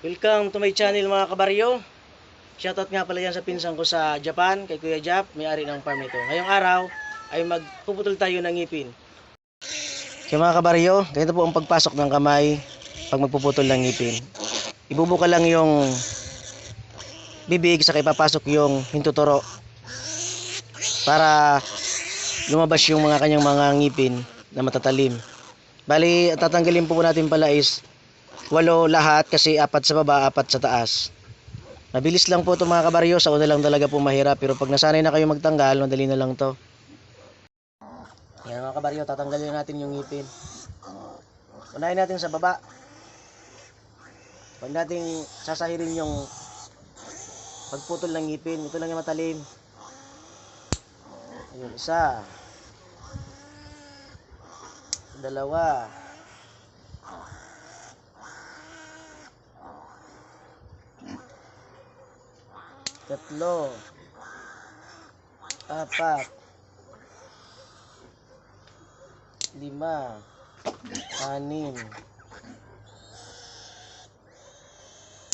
Welcome to my channel mga kabaryo. Shoutout nga pala yan sa pinsan ko sa Japan, kay Kuya Jap, may-ari ng farm nito. Ngayong araw ay magpuputol tayo ng ngipin. Kaya mga kabaryo, ganito po ang pagpasok ng kamay pag magpuputol ng ngipin. Ibubuka lang yung bibig, saka ipapasok yung hintuturo para lumabas yung mga kanyang mga ngipin na matatalim. Bali, tatanggalin po natin pala is 8 lahat kasi 4 sa baba, 4 sa taas. Mabilis lang po ito mga kabaryo, sa una lang talaga po mahirap, pero pag nasanay na kayo magtanggal, madali na lang to. Yan mga kabaryo, tatanggalin natin yung ngipin. Unahin natin sa baba. Huwag natin sasahirin yung pagputol ng ngipin. Ito lang yung matalim. Ayun, isa. Dalawa. Tatlo. 4. 5. 6.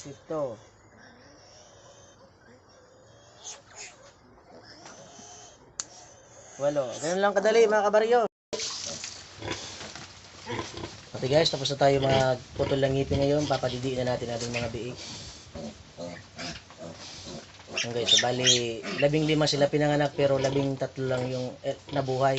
7. 8. Ganun lang kadali mga kabaryo. Okay guys, tapos na tayo magputol ng ngipin ngayon. Papadidiin na natin ating mga biik. Okay, so bali 15 sila pinanganak pero 13 lang yung nabuhay.